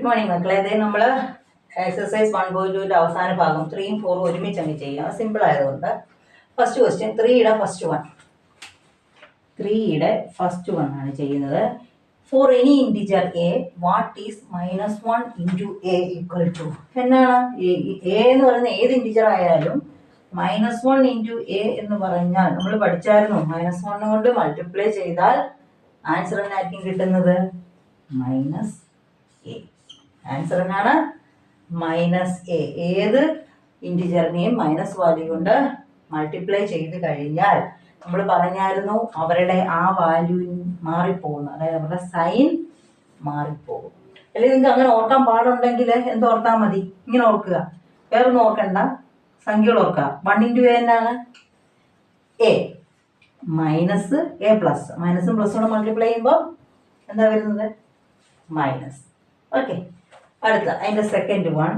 Morning മക്കളെ. അതായത് നമ്മൾ എക്സസൈസ് 1.2 അവസാന ഭാഗം 3ഉം 4ഉം ഒരുമിച്ച് അങ്ങ് ചെയ്യാം. സിമ്പിൾ ആയതുകൊണ്ട് ഫസ്റ്റ് ക്വസ്റ്റ്യൻ 3യുടെ ഫസ്റ്റ് വൺ ആണ് ചെയ്യുന്നത്. For any integer a what is -1 into a equal to എന്നാണ്? എ എന്ന് പറയുന്ന ഏത് ഇൻറ്റിജർ ആയാലും -1 ഇൻറ്റു എ എന്ന് പറഞ്ഞാൽ നമ്മൾ പഠിച്ചായിരുന്നു. -1 കൊണ്ട് മൾട്ടിപ്ലൈ ചെയ്താൽ ആൻസർ എന്നായിരിക്കും കിട്ടുന്നത്? -a. ആൻസർ എന്നാണ്? -a. ഏത് ഇൻറ്റിജറിനെയും മൈനസ് വാല്യൂ കൊണ്ട് മൾട്ടിപ്ലൈ ചെയ്ത് കഴിഞ്ഞാൽ നമ്മൾ പറഞ്ഞായിരുന്നു അവരുടെ ആ വാല്യൂ മാറിപ്പോകുന്നു, അതായത് അവരുടെ സൈൻ മാറിപ്പോകും. അല്ലെങ്കിൽ നിങ്ങൾക്ക് അങ്ങനെ ഓർക്കാൻ പാടുണ്ടെങ്കിൽ എന്തോർത്താൽ മതി? ഇങ്ങനെ ഓർക്കുക, വേറൊന്നും ഓർക്കണ്ട, സംഖ്യകൾ ഓർക്കുക. 1 ഇൻറ്റു എ എന്നാണ്? എ മൈനസ് എ പ്ലസ്, മൈനസും പ്ലസും കൂടെ മൾട്ടിപ്ലൈ ചെയ്യുമ്പോൾ എന്താ വരുന്നത്? മൈനസ്. ഓക്കെ, അടുത്ത അതിൻ്റെ second one.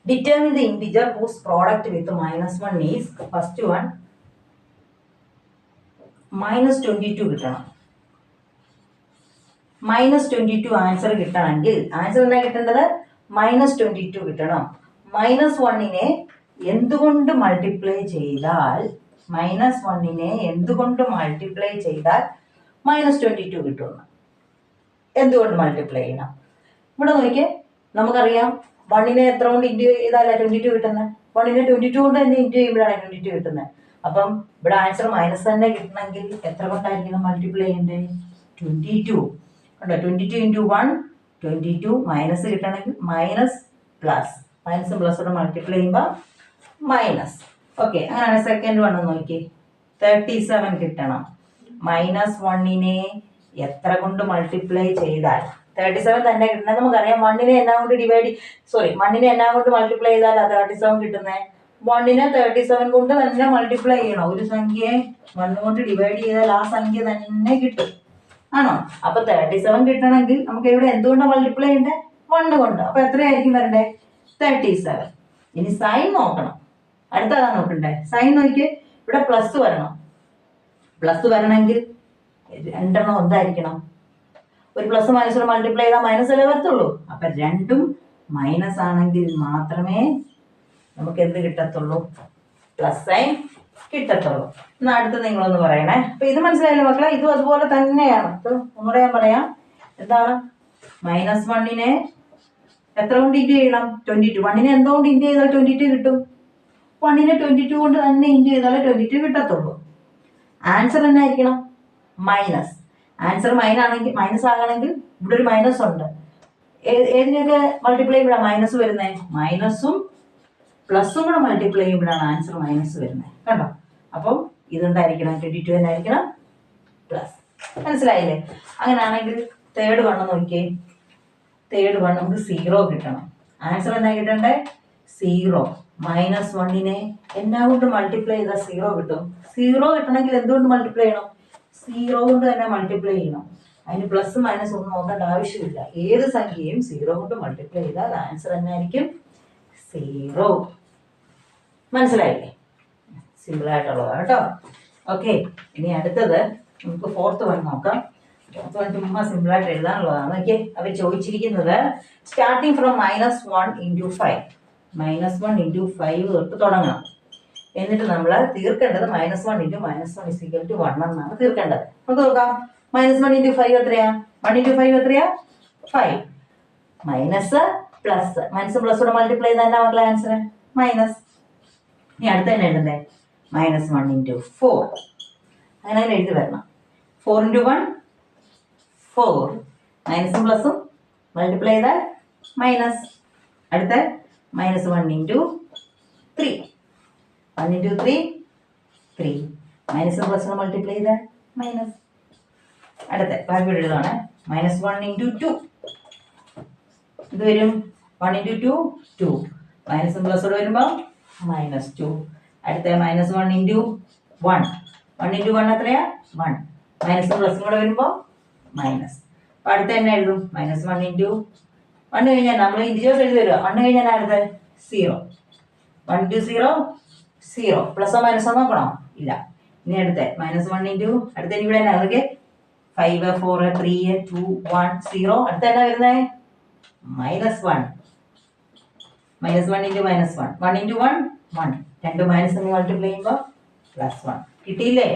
Determine the integer whose product with -1 is. First one -22 കിട്ടണം. -22 ആൻസർ കിട്ടണമെങ്കിൽ ആൻസർ എന്താ കിട്ടേണ്ടത്? -22 കിട്ടണം. -1നെ എന്തുകൊണ്ട് മൾട്ടിപ്ലൈ ചെയ്താൽ -22 കിട്ടുമെന്ന്? എന്തുകൊണ്ട് മൾട്ടിപ്ലൈ ചെയ്യണം? ഇവിടെ നോക്കിയേ, നമുക്കറിയാം 1നെ എത്ര കൊണ്ട് ഇൻറ്റു ചെയ്താലാണ് 22 കിട്ടുന്നത്? 1നെ 22 കൊണ്ട് തന്നെ ഇൻറ്റു ചെയ്യുമ്പോഴാണ് 22 കിട്ടുന്നത്. അപ്പം ഇവിടെ ആൻസർ മൈനസ് തന്നെ കിട്ടണമെങ്കിൽ എത്ര കൊണ്ടായിരിക്കണം മൾട്ടിപ്ലൈ ചെയ്യേണ്ടത്? 22. കണ്ടോ, 22 ഇൻറ്റു 1 22. മൈനസ് കിട്ടണമെങ്കിൽ മൈനസ് പ്ലസ്, മൈനസും പ്ലസോടെ മൾട്ടിപ്ലൈ ചെയ്യുമ്പോൾ മൈനസ്. ഓക്കെ, അങ്ങനെയാണ് സെക്കൻഡ് വൺ നോക്കി. 37 കിട്ടണം. -1നെ എത്ര കൊണ്ട് മൾട്ടിപ്ലൈ ചെയ്താൽ 37 തന്നെ കിട്ടുന്നത്? നമുക്കറിയാം 1നെ എന്നാ കൊണ്ട് മൾട്ടിപ്ലൈ ചെയ്താൽ 37 കിട്ടുന്നത്? 1നെ 37 കൊണ്ട് തന്നെ മൾട്ടിപ്ലൈ ചെയ്യണം. ഒരു സംഖ്യയെ 1 കൊണ്ട് ഡിവൈഡ് ചെയ്താൽ ആ സംഖ്യ തന്നെ കിട്ടും, ആണോ? അപ്പൊ 37 കിട്ടണമെങ്കിൽ നമുക്ക് ഇവിടെ എന്തുകൊണ്ടാണ് മൾട്ടിപ്ലൈ ചെയ്യേണ്ടത്? 1 കൊണ്ട്. അപ്പൊ എത്രയായിരിക്കും വരണ്ടേ? 37. ഇനി സൈൻ നോക്കണം. അടുത്തതാ നോക്കണ്ടേ? സൈൻ നോക്കി, ഇവിടെ പ്ലസ് വരണം. പ്ലസ് വരണമെങ്കിൽ രണ്ടെണ്ണം എന്തായിരിക്കണം? ഒരു പ്ലസ് മൈനസ് മൾട്ടിപ്ലൈ ചെയ്താൽ മൈനസ് അല്ലേ വരത്തുള്ളൂ. അപ്പൊ രണ്ടും മൈനസ് ആണെങ്കിൽ മാത്രമേ നമുക്ക് എന്ത് കിട്ടത്തുള്ളൂ? പ്ലസ് സൈൻ കിട്ടത്തുള്ളൂ. എന്നാൽ അടുത്ത് നിങ്ങളൊന്ന് പറയണേ. അപ്പൊ ഇത് മനസ്സിലായില്ലേ മക്കളെ? ഇതും അതുപോലെ തന്നെയാണ്. ഒന്നുകൂടെ ഞാൻ പറയാം. എന്താണ്? -1നെ എത്ര കൊണ്ട് ഇൻറ്റു ചെയ്യണം? 22. 1നെ എന്തുകൊണ്ട് ഇൻറ്റു ചെയ്താൽ 22 കിട്ടും? 1നെ 22 കൊണ്ട് തന്നെ ഇൻറ്റു ചെയ്താലേ 22 കിട്ടത്തുള്ളൂ. ആൻസർ എന്നായിരിക്കണം? മൈനസ്. ആൻസർ മൈനസ് ആകണമെങ്കിൽ ഇവിടെ ഒരു മൈനസ് ഉണ്ട്. ഏതിനൊക്കെ മൾട്ടിപ്ലൈ ചെയ്യുമ്പോഴാണ് മൈനസ് വരുന്നത്? മൈനസും പ്ലസും കൂടെ മൾട്ടിപ്ലൈ ചെയ്യുമ്പോഴാണ് ആൻസർ മൈനസ് വരുന്നത്. കണ്ടോ? അപ്പം ഇതെന്തായിരിക്കണം? 22 എന്നായിരിക്കണം പ്ലസ്. മനസ്സിലായില്ലേ? അങ്ങനെയാണെങ്കിൽ തേർഡ് വണ്ണം നോക്കിയേ. തേർഡ് വൺ നമുക്ക് 0 കിട്ടണം. ആൻസർ എന്നാ കിട്ടണ്ടേ? 0. -1നെ എന്നാ കൊണ്ട് മൾട്ടിപ്ലൈ ചെയ്താൽ 0 കിട്ടും? 0 കിട്ടണമെങ്കിൽ എന്തുകൊണ്ട് മൾട്ടിപ്ലൈ ചെയ്യണം? 0 കൊണ്ട് തന്നെ മൾട്ടിപ്ലൈ ചെയ്യണം. അതിന് പ്ലസ് മൈനസ് ഒന്നും നോക്കേണ്ട ആവശ്യമില്ല. ഏത് സംഖ്യയും 0 കൊണ്ട് മൾട്ടിപ്ലൈ ചെയ്താൽ ആൻസർ എന്നായിരിക്കും? 0. മനസ്സിലായില്ലേ? സിമ്പിൾ ആയിട്ടുള്ളതാണ് കേട്ടോ. ഓക്കെ, ഇനി അടുത്തത് നമുക്ക് ഫോർത്ത് വൺ നോക്കാം. ഫോർത്ത് വൺ ചുമ്മാ സിമ്പിളായിട്ട് എഴുതാനുള്ളതാണ്. ഓക്കെ, അവർ ചോദിച്ചിരിക്കുന്നത് സ്റ്റാർട്ടിങ് ഫ്രം -1 ഇൻറ്റു 5. -1 ഇൻറ്റു 5 തൊട്ട് തുടങ്ങണം. എന്നിട്ട് നമ്മൾ തീർക്കേണ്ടത് -1 ഇൻറ്റു -1 = 1 എന്നാണ് തീർക്കേണ്ടത്. നമുക്ക് നോക്കാം. -1 ഇൻറ്റു 5 എത്രയാ? 1 ഇൻറ്റു 5 എത്രയാ? 5. മൈനസ് പ്ലസ്, മൈനസും പ്ലസോടെ മൾട്ടിപ്ലൈ ചെയ്താൽ എന്നാ മക്കളെ ആൻസർ? മൈനസ്. ഇനി അടുത്ത തന്നെ എഴുതണ്ടേ? -1 ഇൻറ്റു 4. അങ്ങനെ എഴുതി വരണം. 4 ഇൻറ്റു 1 4. മൈനസും പ്ലസും മൾട്ടിപ്ലൈ ചെയ്താൽ മൈനസ്. അടുത്ത -1 ഇൻറ്റു 3. 1 ഇൻറ്റു 3 3. മൈനസും പ്ലസും മൾട്ടിപ്ലൈ ചെയ്താൽ മൈനസ്. അടുത്ത ബാക്കി എഴുതാണ്. -1 ഇൻറ്റു 2. ഇത് വരും 1 ഇൻറ്റു 2 2. മൈനസും പ്ലസോട് വരുമ്പോൾ -2. അടുത്ത -1 ഇൻറ്റു 1. 1 ഇൻറ്റു 1 എത്രയാ? 1. മൈനസും പ്ലസും കൂടെ വരുമ്പോൾ മൈനസ്. അപ്പോൾ അടുത്ത തന്നെ എഴുതും. -1 ഇൻറ്റു 1 കഴിഞ്ഞാൽ നമ്മൾ ഇൻറ്റിജേഴ്സ് എഴുതി വരിക. 1 കഴിഞ്ഞാൽ അടുത്ത 0. 1 ഇൻറ്റു 0 0. പ്ലസോ മൈനസോ നോക്കണോ? ഇല്ല. ഇനി അടുത്ത -1 ഇൻറ്റു അടുത്ത ഇവിടെ തന്നെ അതൊക്കെ 5 4 3 2 1 0. അടുത്ത എന്നാ വരുന്നത്? -1. -1 into -1. 1 into 1, 1. 2 മൈനസ് എന്ന് മൾട്ടിപ്ലൈ ചെയ്യുമ്പോൾ +1. കിട്ടിയില്ലേ?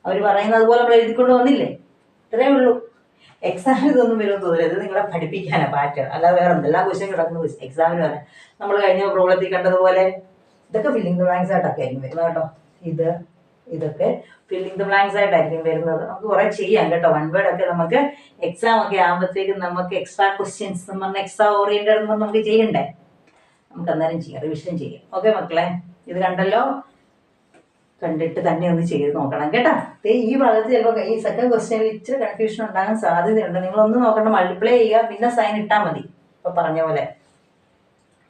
അവർ പറയുന്നത് പോലെ നമ്മൾ എഴുതിക്കൊണ്ട് വന്നില്ലേ? ഇത്രയേ ഉള്ളൂ. എക്സാമിന് ഇതൊന്നും വരുമെന്ന് തോന്നില്ല. ഇത് നിങ്ങളെ പഠിപ്പിക്കാനാണ് പാറ്റേൺ, അല്ലാതെ വേറെ എന്തെല്ലാം ക്വസ്റ്റ്യൻ കിടക്കുന്നു എക്സാമിന് വരെ. നമ്മൾ കഴിഞ്ഞ പ്രോബ്ലത്തിൽ കണ്ടതുപോലെ ഇതൊക്കെ ഫില്ലിംഗ് ദ ബ്ലാങ്ക്സ് ആയിട്ടൊക്കെ ആയിരിക്കും വരുന്നത് കേട്ടോ. ഇതൊക്കെ ഫില്ലിംഗ് ദ ബ്ലാങ്ക്സ് ആയിട്ടായിരിക്കും വരുന്നത്. നമുക്ക് കുറെ ചെയ്യാം കേട്ടോ. വൺ വേർഡ് ഒക്കെ നമുക്ക് എക്സാം ഒക്കെ ആകുമ്പോഴത്തേക്കും നമുക്ക് എക്സ്ട്രാ ക്വസ്റ്റ്യൻസ് എന്ന് പറഞ്ഞാൽ എക്സ്ട്രാ ഓറിയന്റഡ് എന്ന് നമുക്ക് ചെയ്യണ്ടേ. നമുക്ക് അന്നേരം ചെയ്യാം, റിവിഷൻ ചെയ്യാം. ഓക്കെ മക്കളെ, ഇത് കണ്ടല്ലോ, കണ്ടിട്ട് തന്നെ ഒന്ന് ചെയ്ത് നോക്കണം കേട്ടോ. ഈ ഭാഗത്ത് ചിലപ്പോൾ ഈ സെക്കൻഡ് ക്വസ്റ്റ്യനിൽ ഇച്ചിരി കൺഫ്യൂഷൻ ഉണ്ടാകാൻ സാധ്യതയുണ്ട്. നിങ്ങളൊന്നും നോക്കണ്ട, മൾട്ടിപ്ലൈ ചെയ്യുക, പിന്നെ സൈൻ ഇട്ടാൽ മതി. ഇപ്പൊ പറഞ്ഞ പോലെ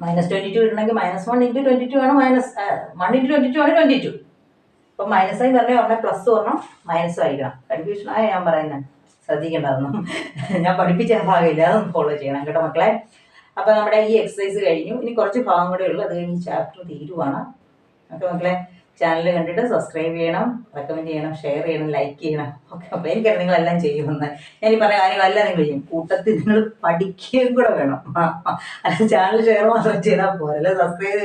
-22 ഇടണമെങ്കിൽ -1 into 22 ആണ്, -1 into 22 ആണ് 22. ഇപ്പൊ മൈനസ് ആയി പറഞ്ഞ പറഞ്ഞാൽ പ്ലസ് പറഞ്ഞാൽ മൈനസ് ആയിരിക്കണം. കൺഫ്യൂഷൻ ആയ ഞാൻ പറയുന്നത് ശ്രദ്ധിക്കേണ്ടതൊന്നും. ഞാൻ പഠിപ്പിച്ച ഭാഗമില്ല, അതൊന്ന് ഫോളോ ചെയ്യണം കേട്ടോ മക്കളെ. അപ്പൊ നമ്മുടെ ഈ എക്സസൈസ് കഴിഞ്ഞു. ഇനി കുറച്ച് ഭാഗം കൂടെ ഉള്ളു, അത് കഴിഞ്ഞ് ചാപ്റ്റർ തീരുവാണ്. ഓക്കെ മക്കളെ, ചാനൽ കണ്ടിട്ട് സബ്സ്ക്രൈബ് ചെയ്യണം, റെക്കമെൻഡ് ചെയ്യണം, ഷെയർ ചെയ്യണം, ലൈക്ക് ചെയ്യണം. ഓക്കെ, അപ്പോൾ എനിക്കറിയാം നിങ്ങളെല്ലാം ചെയ്യുമെന്ന്. ഞാൻ ഈ പറഞ്ഞ കാര്യങ്ങളെല്ലാം നിങ്ങൾ ചെയ്യും. കൂട്ടത്തിൽ നിങ്ങൾ പഠിക്കുകയും കൂടെ വേണം. അല്ല ചാനൽ ഷെയർ മാത്രം ചെയ്താൽ പോരാ, അല്ല സബ്സ്ക്രൈബ്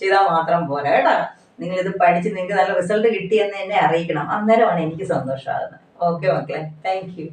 ചെയ്താൽ മാത്രം പോരാ കേട്ടോ. നിങ്ങളിത് പഠിച്ച് നിങ്ങൾക്ക് നല്ല റിസൾട്ട് കിട്ടിയെന്ന് എന്നെ അറിയിക്കണം. അന്നേരമാണ് എനിക്ക് സന്തോഷമാകുന്നത്. ഓക്കെ മക്കളെ, താങ്ക് യു.